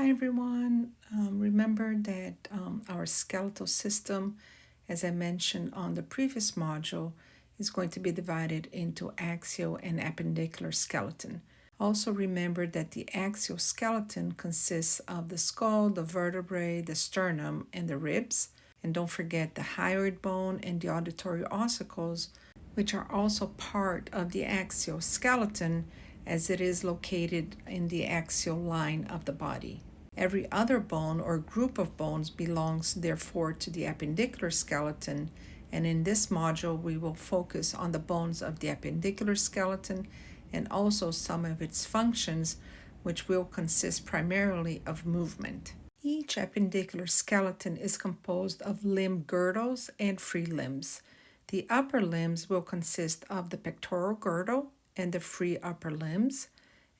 Hi everyone. Remember that our skeletal system, as I mentioned on the previous module, is going to be divided into axial and appendicular skeleton. Also remember that the axial skeleton consists of the skull, the vertebrae, the sternum, and the ribs. And don't forget the hyoid bone and the auditory ossicles, which are also part of the axial skeleton as it is located in the axial line of the body. Every other bone or group of bones belongs therefore to the appendicular skeleton, and in this module we will focus on the bones of the appendicular skeleton and also some of its functions, which will consist primarily of movement. Each appendicular skeleton is composed of limb girdles and free limbs. The upper limbs will consist of the pectoral girdle and the free upper limbs,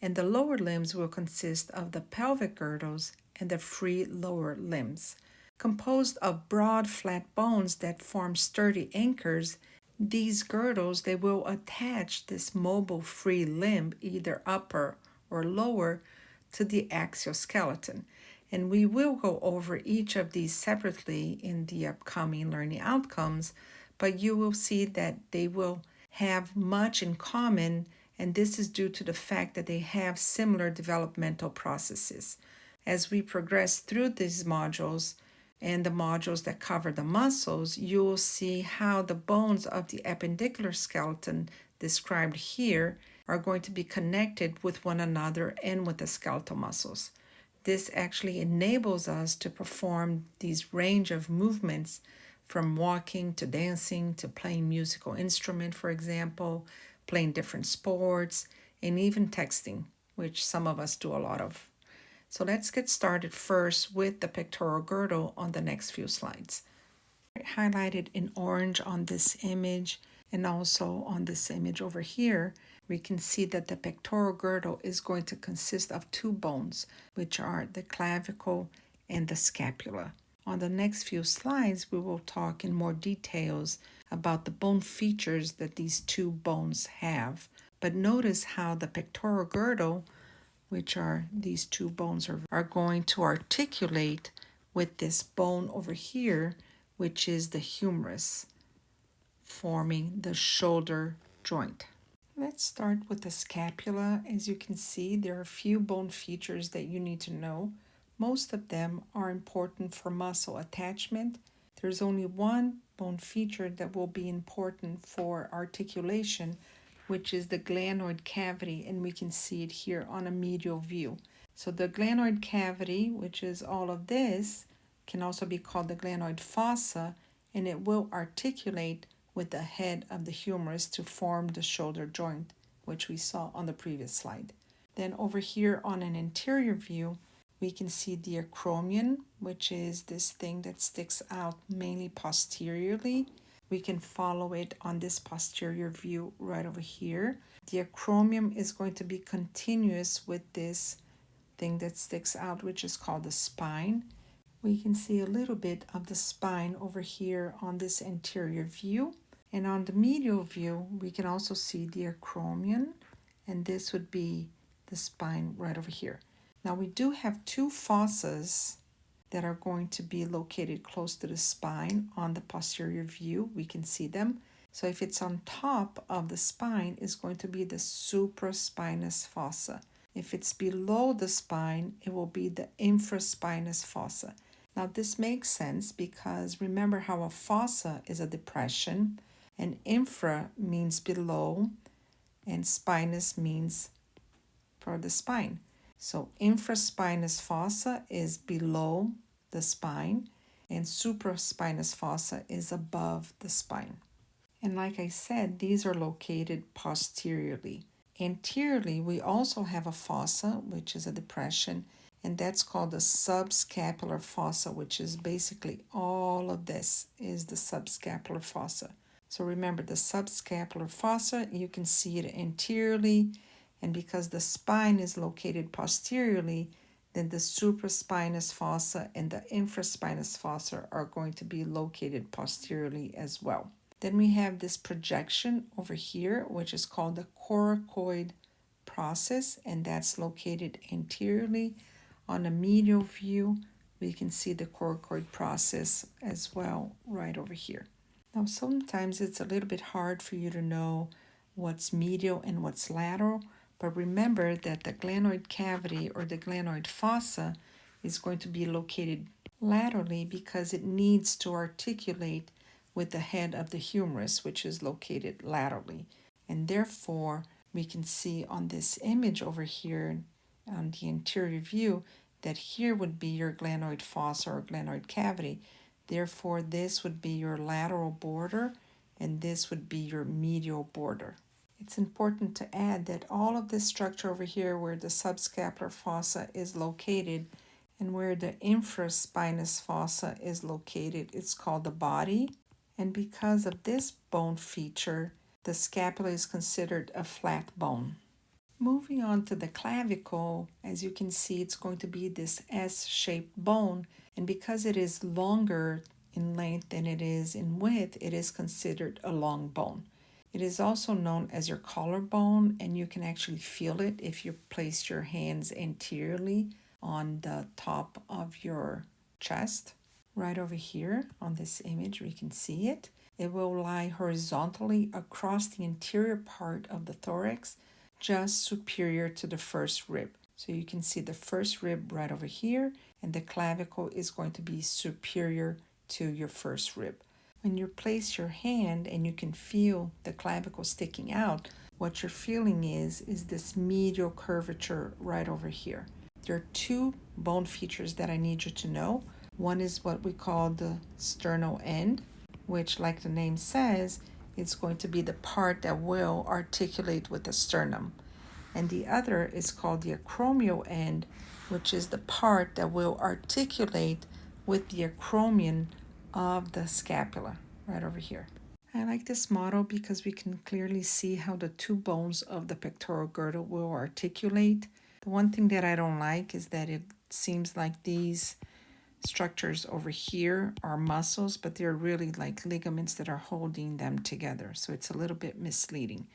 and the lower limbs will consist of the pelvic girdles and the free lower limbs. Composed of broad flat bones that form sturdy anchors, these girdles they will attach this mobile free limb, either upper or lower, to the axial skeleton. And we will go over each of these separately in the upcoming learning outcomes, but you will see that they will have much in common, and this is due to the fact that they have similar developmental processes. As we progress through these modules and the modules that cover the muscles, you will see how the bones of the appendicular skeleton described here are going to be connected with one another and with the skeletal muscles. This actually enables us to perform these range of movements from walking to dancing to playing musical instrument, for example, playing different sports, and even texting, which some of us do a lot of. So let's get started first with the pectoral girdle on the next few slides. Highlighted in orange on this image and also on this image over here, we can see that the pectoral girdle is going to consist of two bones, which are the clavicle and the scapula. On the next few slides, we will talk in more details about the bone features that these two bones have. But notice how the pectoral girdle, which are these two bones, are going to articulate with this bone over here, which is the humerus, forming the shoulder joint. Let's start with the scapula. As you can see, there are a few bone features that you need to know. Most of them are important for muscle attachment. There's only one bone feature that will be important for articulation, which is the glenoid cavity, and we can see it here on a medial view. So the glenoid cavity, which is all of this, can also be called the glenoid fossa, and it will articulate with the head of the humerus to form the shoulder joint, which we saw on the previous slide. Then over here on an anterior view, we can see the acromion, which is this thing that sticks out mainly posteriorly. We can follow it on this posterior view right over here. The acromion is going to be continuous with this thing that sticks out, which is called the spine. We can see a little bit of the spine over here on this anterior view. And on the medial view, we can also see the acromion, and this would be the spine right over here. Now we do have two fossas that are going to be located close to the spine on the posterior view. We can see them. So if it's on top of the spine, it's going to be the supraspinous fossa. If it's below the spine, it will be the infraspinous fossa. Now this makes sense because remember how a fossa is a depression, and infra means below, and spinous means for the spine. So infraspinous fossa is below the spine, and supraspinous fossa is above the spine. And like I said, these are located posteriorly. Anteriorly, we also have a fossa, which is a depression, and that's called the subscapular fossa, which is basically all of this is the subscapular fossa. So remember, the subscapular fossa, you can see it anteriorly, and because the spine is located posteriorly, then the supraspinous fossa and the infraspinous fossa are going to be located posteriorly as well. Then we have this projection over here, which is called the coracoid process, and that's located anteriorly On a medial view, we can see the coracoid process as well right over here. Now, sometimes it's a little bit hard for you to know what's medial and what's lateral, but remember that the glenoid cavity or the glenoid fossa is going to be located laterally because it needs to articulate with the head of the humerus, which is located laterally. And therefore, we can see on this image over here on the anterior view that here would be your glenoid fossa or glenoid cavity. Therefore, this would be your lateral border and this would be your medial border. It's important to add that all of this structure over here where the subscapular fossa is located and where the infraspinous fossa is located, it's called the body. And because of this bone feature, the scapula is considered a flat bone. Moving on to the clavicle, as you can see, it's going to be this S-shaped bone, and because it is longer in length than it is in width, it is considered a long bone. It is also known as your collarbone, and you can actually feel it if you place your hands anteriorly on the top of your chest. Right over here on this image, we can see it. It will lie horizontally across the interior part of the thorax, just superior to the first rib. So you can see the first rib right over here, and the clavicle is going to be superior to your first rib. When you place your hand and you can feel the clavicle sticking out, what you're feeling is this medial curvature right over here. There are two bone features that I need you to know. One is what we call the sternal end, which, like the name says, it's going to be the part that will articulate with the sternum. And the other is called the acromial end, which is the part that will articulate with the acromion of the scapula, right over here. I like this model because we can clearly see how the two bones of the pectoral girdle will articulate. The one thing that I don't like is that it seems like these structures over here are muscles, but they're really like ligaments that are holding them together. So it's a little bit misleading.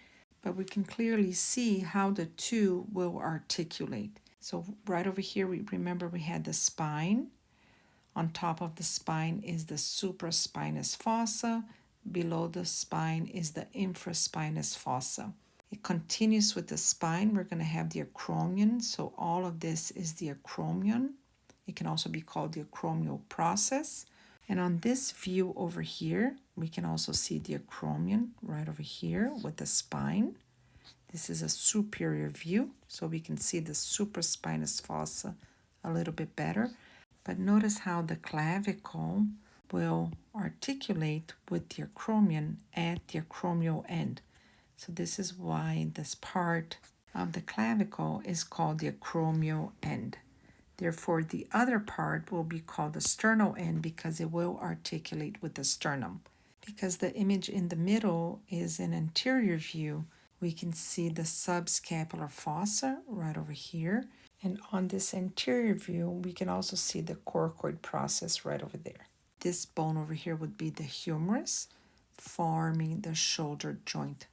But we can clearly see how the two will articulate. So right over here, we had the spine. On top of the spine is the supraspinous fossa. Below the spine is the infraspinous fossa. It continues with the spine. We're going to have the acromion. So all of this is the acromion. It can also be called the acromial process. And on this view over here, we can also see the acromion right over here with the spine. This is a superior view, so we can see the supraspinous fossa a little bit better. But notice how the clavicle will articulate with the acromion at the acromial end. So this is why this part of the clavicle is called the acromial end. Therefore, the other part will be called the sternal end because it will articulate with the sternum. Because the image in the middle is an anterior view, we can see the subscapular fossa right over here. And on this anterior view, we can also see the coracoid process right over there. This bone over here would be the humerus, forming the shoulder joint